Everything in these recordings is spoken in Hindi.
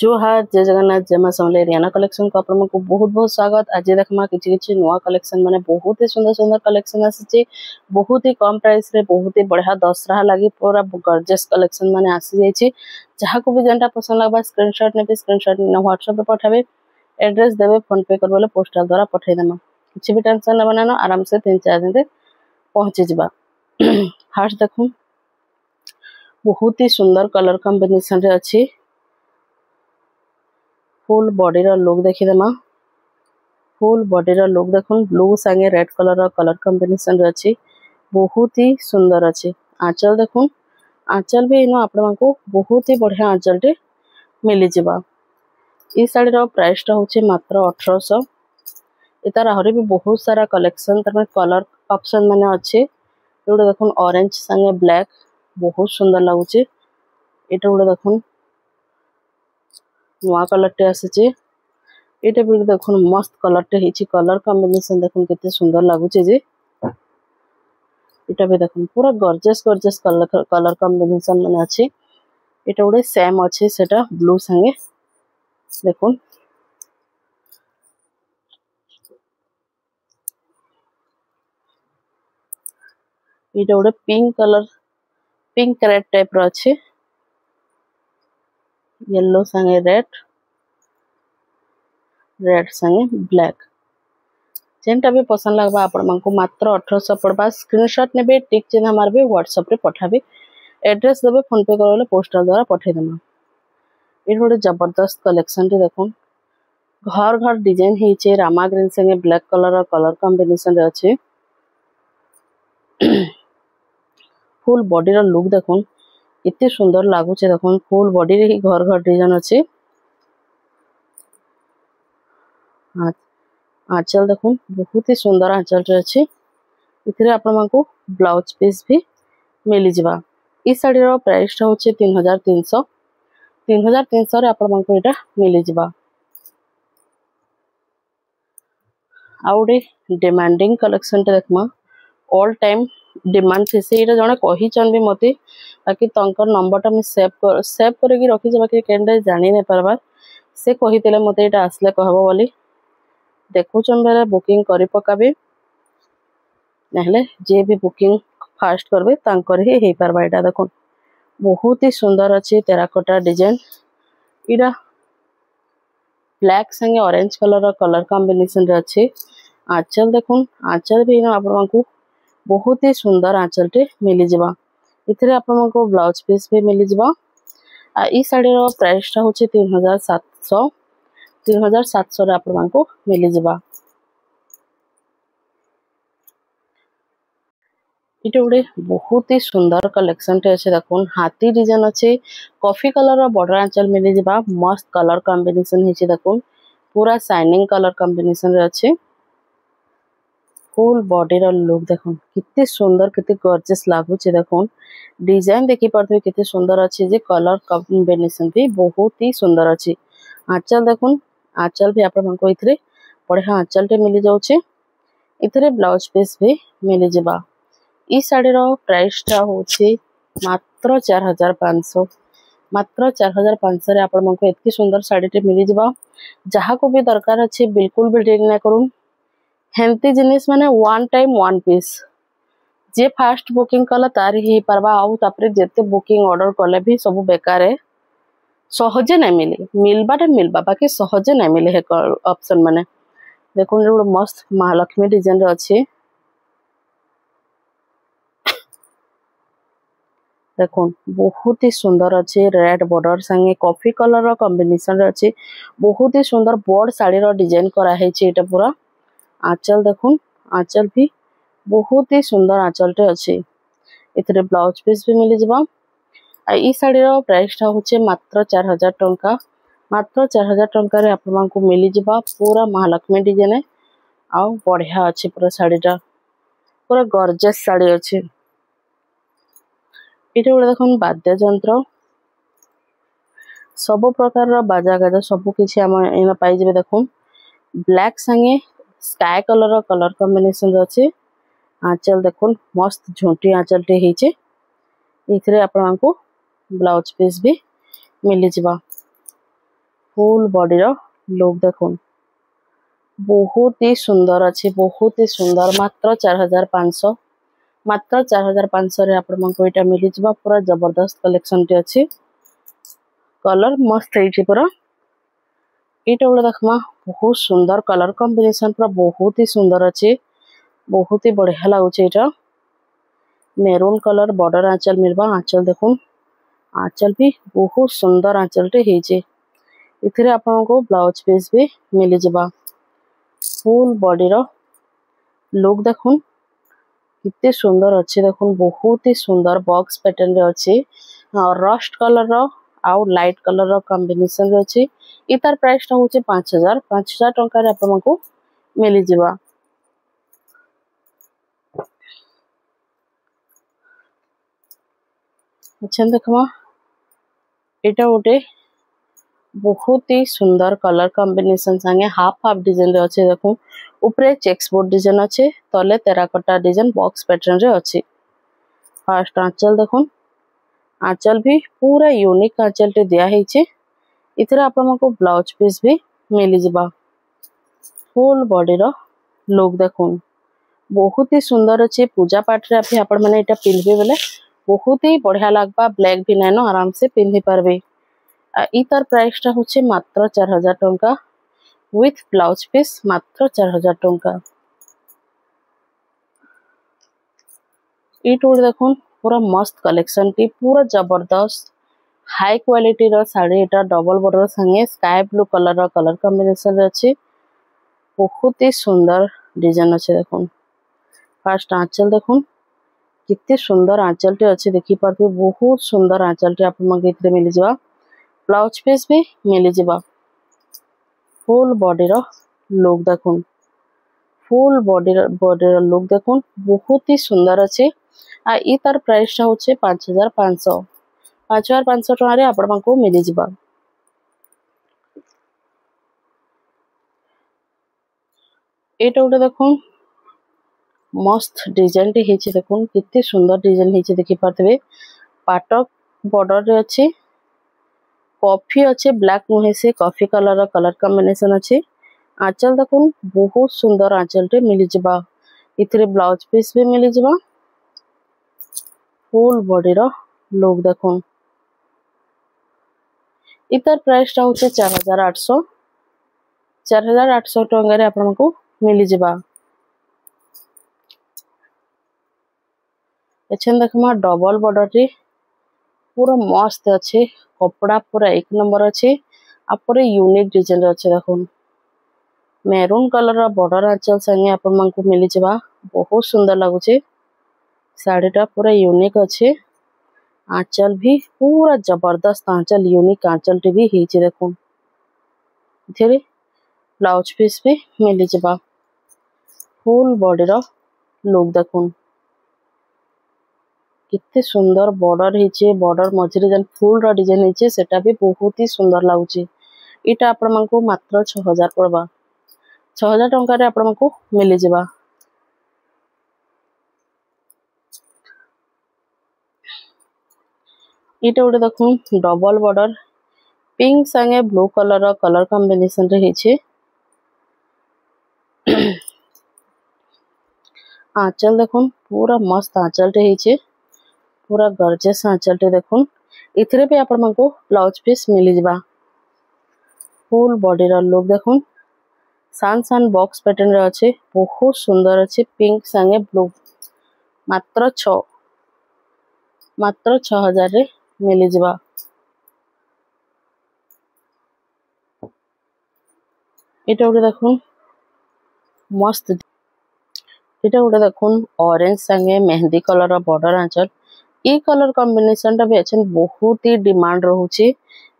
जोहार जय जगन्नाथ जय मां समलेई रियाना कलेक्शन को आपण को बहुत बहुत स्वागत। आज देखमा किछि नुआ कलेक्शन माने बहुत ही सुंदर सुंदर कलेक्शन आसी, बहुत ही कम प्राइस रे बहुत ही बढ़िया दसरा लगी पूरा गॉर्जियस कलेक्शन माने आसी जाइछि। जहा को भी जनता पसंद लगबा स्क्रीनशॉट नेबे, स्क्रीनशॉट ने व्हाट्सएप पे पठाबे, एड्रेस देबे, फोन पे करबले पोस्टल द्वारा पठाई देमा। किछि भी टेंशन न बनानो, आराम से 3-4 दिन पहुंची जिबा। फर्स्ट देखो बहुत ही सुंदर कलर कॉम्बिनेशन रे अछि। फुल बॉडी रो लुक देखिदेमा, फुल बॉडी रो लुक देखुन, ब्लू संगे रेड कलर कॉम्बिनेशन रे अछि, बहुत ही सुंदर अछि। आंचल देखुन, आंचल भी इनो आपण को बहुत ही बढ़िया आंचल टे मिली जिबा। ई साड़ी रो प्राइस टा होचे मात्र 1800। इतार हरे भी बहुत सारा कलेक्शन तर कलर ऑप्शन माने अछि। एटा देखुन ऑरेंज संगे ब्लैक बहुत सुंदर लागुचे। एटा उडे देखुन नुआ कलर टे आसीचे। एटा भी देखुन मस्त कलर टे हिची, कलर कॉम्बिनेशन देखुन केते सुंदर लागुचे जे। एटा भी देखुन पूरा गॉर्जियस गॉर्जियस कलर कॉम्बिनेशन माने अछि। एटा उडे सेम अछि, सेटा ब्लू संगे देखुन। एटा उडे pink colour, pink red type रो अछि, येलो संगे रेड, रेड संगे ब्लैक। जेनटा भी पसंद लगबा आपण मानकु मात्र 1800 पड़बा। स्क्रीनशॉट नेबे, टिक चिन्ह मारबे, व्हाट्सएप रे पठाबे, एड्रेस देबे, फोन पे करले पोस्टल द्वारा पठाई देमा। ए थोड़े जबरदस्त कलेक्शन रे देखुन, घर घर डिजाइन हिचे, रामा ग्रीन संगे ब्लैक कलर कॉम्बिनेशन रे अछि। फुल बॉडी रो लुक देखुन इतने सुंदर लागुचे। देखुन फुल बॉडी रे ही घर घर डिजाइन अछि। आंचल देखुन बहुत ही सुंदर आंचल रे अछि। इथरे आपण मानकु ब्लाउज पीस भी मिली जिबा। ई साड़ी रो प्राइस टा होचे 3300। 3300 रे आपण मानकु एटा मिली जिबा। आउडे डिमांडिंग कलेक्शन टे देखमा, ऑल टाइम डिमांड से एटा जने कहि चन भी मते, बाकी तंकर नंबर टा मी सेव करके रखि जे, बाकी केनडे जानि नै परबा। से कहितले मते एटा आसले कहबो बोली देखु चन बेले बुकिंग करि पकाबे, नहले जे भी बुकिंग फास्ट करबे तांकर ही हे परबा। एटा देखुन बहुत ही सुंदर अछि, टेराकोटा डिजाइन। इडा ब्लैक संगे ऑरेंज कलर कॉम्बिनेशन रे अछि। आंचल देखुन, आंचल भी न आपण को बहुत ही सुंदर आंचल टे मिली जिबा। इथरे आपण को ब्लाउज पीस भी मिली जिबा। आ ई साड़ी रो प्राइस टा होचे 3700। 3700 रे आपण को मिली जिबा। इटे उडे बहुत ही सुंदर कलेक्शन टे अछि। देखुन हाथी डिजाइन अछि, कॉफी कलर रो बॉर्डर आंचल मिली जिबा। मस्त कलर कॉम्बिनेशन हिची, देखुन पूरा शाइनिंग कलर कॉम्बिनेशन रे अछि। फुल बॉडी रो लुक देखुन कितने सुंदर, कितने गॉर्जियस लागुचे। देखुन डिजाइन देखि परथे कितने सुंदर अछि, जे कलर कॉम्बिनेशन भी बहुत ही सुंदर अछि। आंचल देखुन, आंचल भी आपण मानकु इथरे बढ़िया आंचल टे मिली जाउचे। इथरे ब्लाउज पीस भी मिली जिबा। ई साड़ी रो प्राइस टा होची मात्र 4500। मात्र 4500 रे आपण मानकु एतकी सुंदर साड़ी टे मिली जिबा। जहा को भी दरकार अछि बिल्कुल भी देरी ना करूं। हेंती जिनिस माने वन टाइम वन पीस, जे फास्ट बुकिंग कला तार ही परबा। आउ तापरे जेते बुकिंग ऑर्डर कले भी सब बेकार है, सहजे नहीं मिले। मिलबाटे मिलबा, बाकी सहजे नहीं मिले हे ऑप्शन माने। देखुन रे मस्त महालक्ष्मी डिजाइन रे अछि। देखुन बहुत ही सुंदर अच्छे, रेड बॉर्डर संगे कॉफी कलर कॉम्बिनेशन रे अच्छे। बहुत ही सुंदर बॉर्ड साड़ी रो डिजाइन करा है एटा पूरा। आंचल देखुन, आंचल भी बहुत ही सुंदर आंचल टे अच्छे। इथरे ब्लाउज पीस भी मिली जिबा। आ ई साड़ी रो प्राइस टा होचे मात्र 4000 टंका। मात्र 4000 टंका रे आपण मानकु मिली जिबा पूरा महालक्ष्मी डिजाइन। आ बढ़िया अच्छे पूरा साड़ी टा, पूरा गॉर्जियस साड़ी अच्छे। इटे उडे देखुन वाद्य यंत्र, सब प्रकार रो बाजा गाजा सब किछि हम एना पाई जेबे। देखुन ब्लैक संगे स्काई कलर कॉम्बिनेशन अच्छे। आंचल देखुन मस्त झुंटी आंचल टे हिचे। इथरे आपण को ब्लाउज पीस भी मिली जिबा। फुल बॉडी रो लुक देखुन बहुत ही सुंदर अच्छे बहुत ही सुंदर मात्र 4500 मात्र 4500 रे आपण मको इटा मिली जबा पूरा जबरदस्त कलेक्शन टे अछि कलर मस्त है पूरा इटा बोले देखमा बहुत सुंदर कलर कॉम्बिनेशन पूरा बहुत ही सुंदर अच्छे बहुत ही बढ़िया लागुचे इटा मेरून कलर बॉर्डर आंचल मिलबा आंचल देखुन आंचल भी बहुत सुंदर आंचल टे हेजे इथरे आपण को ब्लाउज पीस भी मिली जबा फुल बॉडी रो लुक देखुन कितने सुंदर अच्छे देखुन बहुत ही सुंदर बॉक्स पैटर्न रे अच्छे और रस्ट कलर रो आउ लाइट कलर रो कॉम्बिनेशन रे अच्छे इतार प्राइस टा होचे 5000 टंका रे आपण को मिली जबा अच्छा देखमा एटा गोटे बहुत ही सुंदर कलर कॉम्बिनेशन संगे हाफ हाफ डिजाइन रे अच्छे देखो ऊपर चेक्स बोर्ड डिजाइन अच्छे तले टेराकोटा डिजाइन बॉक्स पैटर्न रे अच्छे फर्स्ट आंचल देखो आंचल भी पूरा यूनिक आंचल टे दिया हेचे इथरे आपन को ब्लाउज पीस भी मिली जबा फुल बॉडी रो लुक देखो बहुत ही सुंदर अच्छे पूजा पाठ रे अभी आपण माने एटा पिनबे बेले बहुत ही बढ़िया लागबा ब्लैक भी नाइनो आराम से पिनहि पारबे इतार प्राइस टा होचे मात्र 4000 टंका विथ ब्लाउज पीस मात्र 4000 टंका इट देखो पूरा मस्त कलेक्शन टी पूरा जबरदस्त हाई क्वालिटी रो साड़ी एटा डबल बॉर्डर संगे स्काई ब्लू कलर रो कलर कॉम्बिनेशन रे अछि बहुत ही सुंदर डिजाइन अछि देखो फर्स्ट आंचल देखो कितने सुंदर आंचल टे अच्छे देखि पारबे बहुत सुंदर आंचल टे आप मगे इतरे मिली जबा ब्लाउज पीस भी मिली जबा फुल बॉडी रो लुक देखुन फुल बॉडी रो लुक देखुन बहुत ही सुंदर अच्छे आ ई तार प्राइस टा होचे 5500 टका रे आपण मानको मिली जबा एटा उडे देखुन मस्त डिजाइन टे हेचे देखुन कितने सुंदर डिजाइन हेचे देखि पारथबे पाटक बॉर्डर रे अछि कॉफी अच्छे ब्लैक मुहे से कॉफी कलर कॉम्बिनेशन अच्छे आंचल देखुन बहुत सुंदर आंचल टे मिली जबा इथरे ब्लाउज पीस भी मिली जबा फुल बॉडी रो लुक देखुन इतर प्राइस टा होचे 4800 टंका रे आपण को मिली जबा एछन देखमा डबल बॉर्डर रे पूरा मस्त अच्छे कपड़ा पूरा एक नंबर अच्छे आ पूरा यूनिक डिजाइन अच्छे देखुन मेरून कलर रा बॉर्डर आंचल संगे आपण मन को मिली जबा बहुत सुंदर लागुचे साड़ी टा पूरा यूनिक अच्छे आंचल भी पूरा जबरदस्त आंचल यूनिक आंचल टी भी हेचे देखुन इथरे ब्लाउज पीस भी मिली जबा फुल बॉडी रो लुक देखुन कितने सुंदर बॉर्डर हेचे बॉर्डर मझिरे जन फुल रा डिजाइन हेचे सेटा भी बहुत ही सुंदर लागुचे इटा आपण मन को मात्र 6000 पड़बा 6000 टंका रे आपण मन को मिली जबा इटा उडे देखुन डबल बॉर्डर पिंक संगे ब्लू कलर कॉम्बिनेशन रे हेचे आंचल देखुन पूरा मस्त आंचल टे हेचे पूरा गॉर्जियस आंचल टे देखुन इथरे पे आपण मन को ब्लाउज पीस मिली जबा फुल बॉडी रा लुक देखुन सान सान बॉक्स पैटर्न रे अच्छे बहुत सुंदर अच्छे पिंक संगे ब्लू मात्र 6000 रे मिली जबा एटा उडे देखुन मस्त एटा उडे देखुन ऑरेंज संगे मेहंदी कलर रा बॉर्डर आंचल ई कलर कॉम्बिनेशन टा भी अच्छे बहुत ही डिमांड रहउची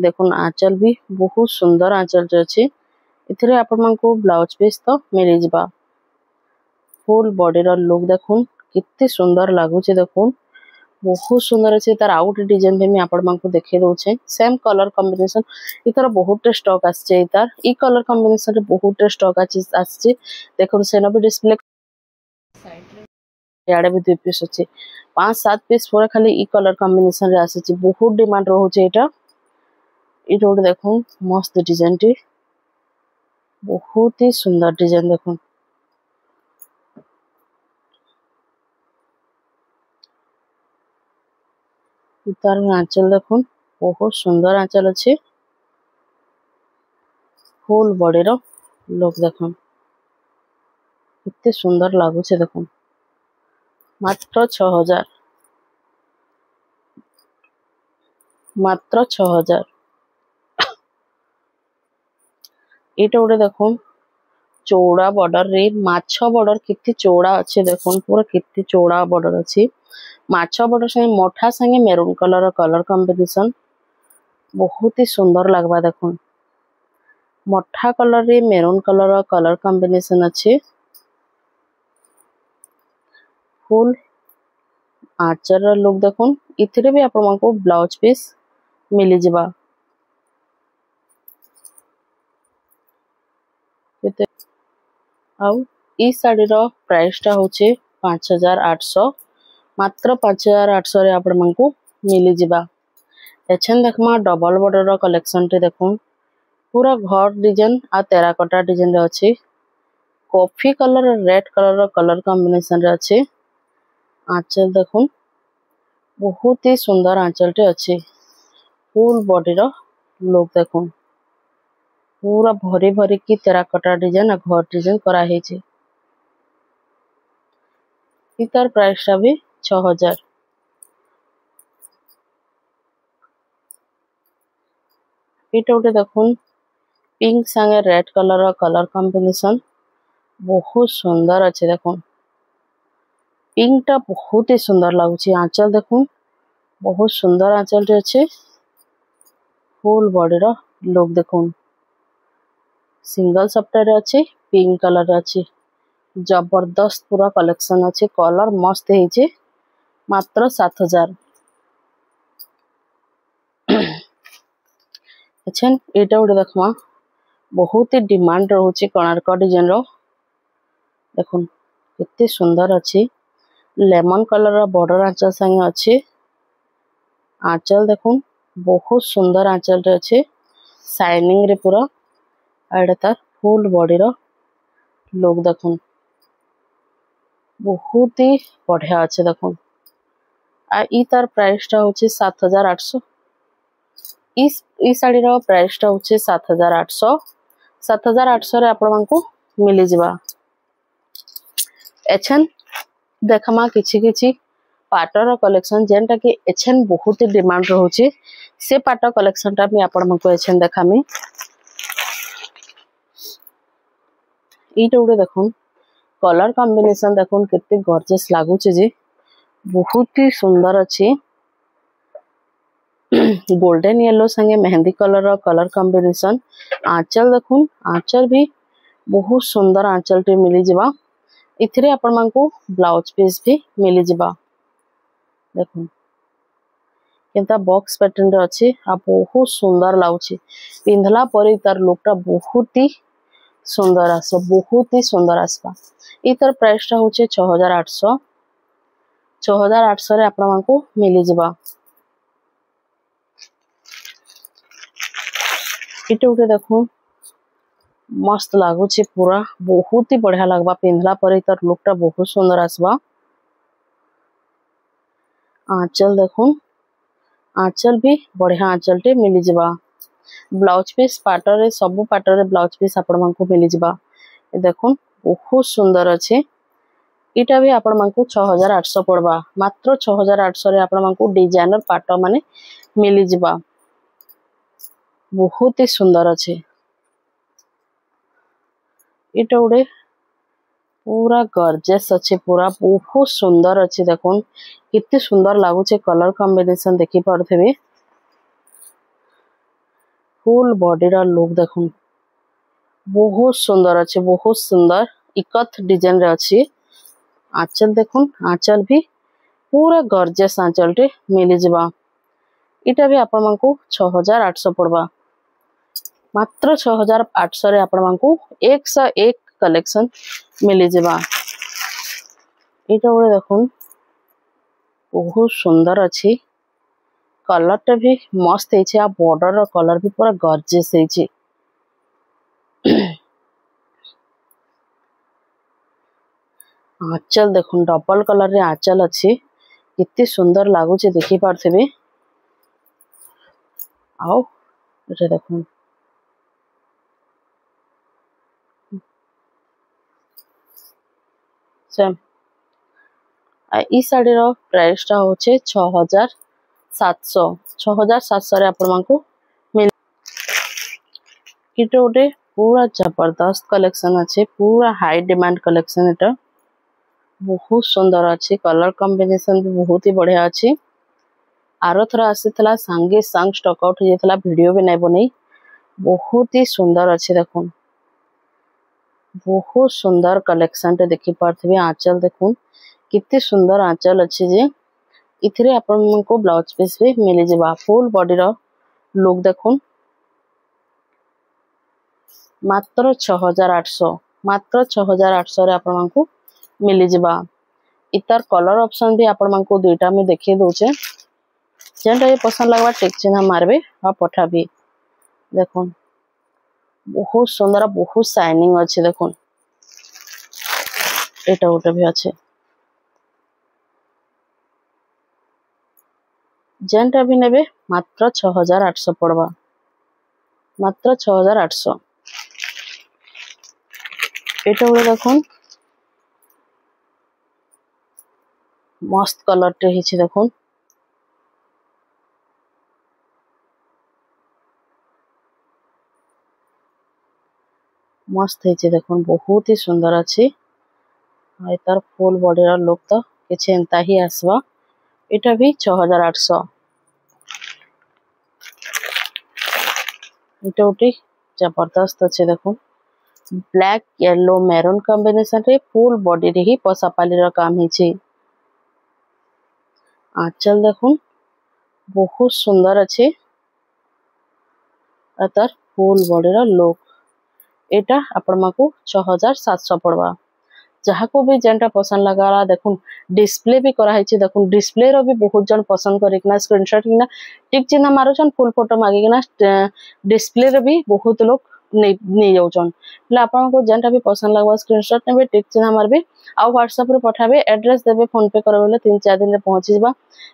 देखुन आंचल भी बहुत सुंदर आंचल अच्छे इथरे आपण मन को ब्लाउज पीस तो मिली जबा फुल बॉडी रा लुक देखुन कितने सुंदर लागुचे देखुन बहुत सुंदर अच्छे तार आउट डिजाइन भी आपण मन को देखे दोछे सेम कलर कॉम्बिनेशन इतर बहुत स्टॉक आछे इतर ई कलर कॉम्बिनेशन रे बहुत स्टॉक आछे देखुन सेनो भी डिस्प्ले साइड रे याडे भी 2 पीस अछि 5-7 पीस पूरा खाली ई कलर कॉम्बिनेशन रे आछे बहुत डिमांड रहउचे एटा ये गोटे देखो मस्त डिजाइन टी बहुत ही सुंदर डिजाइन देखो तार आंचल देखो बहुत सुंदर आंचल अच्छे फुल बॉडी रो लुक देखो कितने सुंदर लगुचे देखो मात्र 6000 मात्र 6000 एटा गोटे देखो चौड़ा बॉर्डर रे माछ बॉर्डर कितनी चौड़ा अच्छे देखो पूरा कितनी चौड़ा बॉर्डर अच्छी माछ बॉर्डर संगे मोठा संगे मेरून कलर कॉम्बिनेशन बहुत ही सुंदर लगवा देखो मोठा कलर रे मेरून कलर कॉम्बिनेशन अच्छे फुल आचर लुक देखो इथिरे भी आपण को ब्लाउज पीस मिली जिबा केते आउ ई साड़ी रो प्राइस टा होचे 5800 मात्र 5800 रे आपण को मिली जिबा एछन देखमा डबल बॉर्डर रो कलेक्शन टे देखो पूरा घर डिजाइन आ टेराकोटा डिजाइन रे अछि coffee colour red colour combination रे अछि आंचल देखो बहुत ही सुंदर आंचल टे अछि फुल बॉडी रो लुक देखो पूरा भरी भरी की टेराकोटा डिजाइन आ घर डिजाइन करा हेछि इतर प्राइस टा भी 6000 इटा उठे देखो पिंक संगे रेड कलर कॉम्बिनेशन बहुत सुंदर अच्छे देखो पिंक टा बहुत ही सुंदर लगुची आंचल देखो बहुत सुंदर आंचल टे अच्छे फुल बॉडी रो लुक देखो सिंगल सप्टर अच्छे पिंक कलर अच्छे जबरदस्त पूरा कलेक्शन अच्छे कलर मस्त है मात्र 7000 अच्छा एटा गोटे देखमा बहुत ही डिमांड रोचे कोणार्क डिजाइन रो देखो कितने सुंदर अच्छे लेमन कलर रो बॉर्डर आंचल संगे अच्छे आंचल देखो बहुत सुंदर आंचल रे अच्छे शाइनिंग रे पूरा एडा तार फुल बॉडी रो लुक देखो बहुत ही बढ़िया अच्छे देखो आ ई तार प्राइस टा होचे 7800 ई साड़ी रो प्राइस टा होचे 7800 रे आपण को मिली जिबा एछन देखमा किछि किछि पाटर कलेक्शन जेनटा कि एछन बहुत ही डिमांड रहउची से पाटर कलेक्शन टा मी आपण को एछन देखामी इटा उडे देखो कलर कॉम्बिनेशन देखो कितने गॉर्जियस लागुचे जे बहुत ही सुंदर अच्छी गोल्डन येलो संगे मेहंदी कलर कॉम्बिनेशन आंचल देखो आंचल भी बहुत सुंदर आंचल टे मिली जिबा इथिरे आपण मान को ब्लाउज पीस भी मिली जिबा देखो केनता बॉक्स पैटर्न रे अछि आ बहुत सुंदर लाउची पिंधला परे तार लुकटा बहुत ही सुंदर आसो बहुत ही सुंदर आसबा इतर प्राइस टा होचे 6800 रे आपण मान को मिली जिबा इटे उठे देखो मस्त लागुची पूरा बहुत ही बढ़िया लगबा पिंधला परे तार लुकटा बहुत सुंदर आसबा आंचल देखो आंचल भी बढ़िया आंचल टे मिली जिबा ब्लाउज पीस पाटर सब पाटर ब्लाउज पीस आपण मान को मिली जिबा देखो बहुत सुंदर अच्छे इटा भी आपण मान को 6800 पड़बा मात्र 6800 रे आपण मान को डिजाइनर पाट माने मिली जिबा बहुत ही सुंदर अच्छे इटा उडे पूरा गॉर्जियस अच्छे पूरा बहुत सुंदर अच्छे देखो कितने सुंदर लागुचे कलर कॉम्बिनेशन देखि पारथेबे फुल बॉडी रा लुक देखो बहुत सुंदर अच्छे बहुत सुंदर इकथ डिजाइन रे अच्छी आंचल देखो आंचल भी पूरा गॉर्जियस आंचल टे मिली जिबा इटा भी आपण मान को 6800 पड़बा मात्र 6800 रे आपण मान को 101 कलेक्शन मिली जिबा इटा बोले देखो बहुत सुंदर अच्छी कलर टा भी मस्त है आ बॉर्डर रो कलर भी पूरा गॉर्जियस है। आंचल देखुन डबल कलर रे आंचल अच्छी कितनी सुंदर लगुच देखी पार्थे। आओ ये देखुन सेम ई साड़ी रो प्राइस टा होचे 6700 6700 रे आपण मानकु मिल किटे गोटे पूरा जबरदस्त कलेक्शन अच्छे पूरा हाई डिमांड कलेक्शन एटा बहुत सुंदर अच्छी कलर कॉम्बिनेशन भी बहुत ही बढ़िया अच्छी। आरो थरा आसीथला संगे संग स्टॉक आउट हो जातला वीडियो भी नै बनै बहुत ही सुंदर अच्छे देखुन बहुत सुंदर कलेक्शन टे देखि पारथबे। आंचल देखुन कितनी सुंदर आंचल अच्छी जे इथरे आपन को ब्लाउज पीस भी मिल जेबा फुल बॉडी रो लुक देखुन मात्र 6800 मात्र 6800 रे आपन को मिल जेबा। इतार कलर ऑप्शन भी आपन को दुईटा में देखि दोचे जेनटा ये पसंद लगवा टिक चिन्ह मारबे आ पठाबी देखुन बहुत सुंदर बहुत शाइनिंग अच्छे देखुन एटा गोटे भी अच्छे जेनटा भी नेबे मात्र 6800 पड़वा मात्र 6800। एटा गोटे देखुन मस्त कलर टे हिची देखुन मस्त है देखुन बहुत ही सुंदर अच्छी तार फुल बॉडी रा लुक तो किछि एंता ही आसवा। एटा भी 6800 एटा उठी जबरदस्त अच्छे देखुन ब्लैक येलो मैरून कॉम्बिनेशन रे फुल बॉडी रे ही पसापाली रा काम हिची। आंचल देखुन बहुत सुंदर अच्छे तार फुल बॉडी रा लुक एटा आपण माको 6700 पड़वा। जहाँ को भी जेनटा पसंद लगा देखुन डिस्प्ले भी करा है देखुन डिस्प्ले रो भी बहुत जन पसंद करिकना स्क्रीनशॉट किना टिक चिन्ह मारुछन फुल फोटो मागिकना डिस्प्ले रे भी बहुत लोग नहीं जाउछन ले आपन को जेनटा भी पसंद लगवा स्क्रीनशॉट नेबे टिक चिन्ह मारबे आ व्हाट्सएप रे पठाबे एड्रेस देबे फोन पे करबे 3-4 दिन रे पहुंची जबा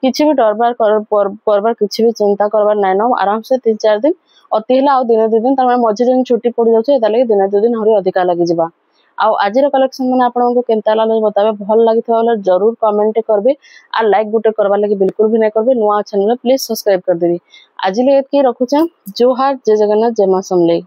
किछि भी डरबार करबार किछि भी चिंता करबार नै न आराम से 3-4 दिन अति हला आ दिन 2 दिन त मझे दिन छुट्टी पड़ जाउछे एता लगे दिन 2 दिन हरी अधिका लागि जबा। आउ आज कलेक्शन मैंने आपन को केनता लागे बताबे भल लागि थवा जरूर कमेंट करबे आ लाइक गुटे करबा लागि बिल्कुल भी नै करबे नुआ चैनल प्लीज सब्सक्राइब कर देबी। आज ले एतकी रखुछन जोहार जय जगन्नाथ जय मां समलेई।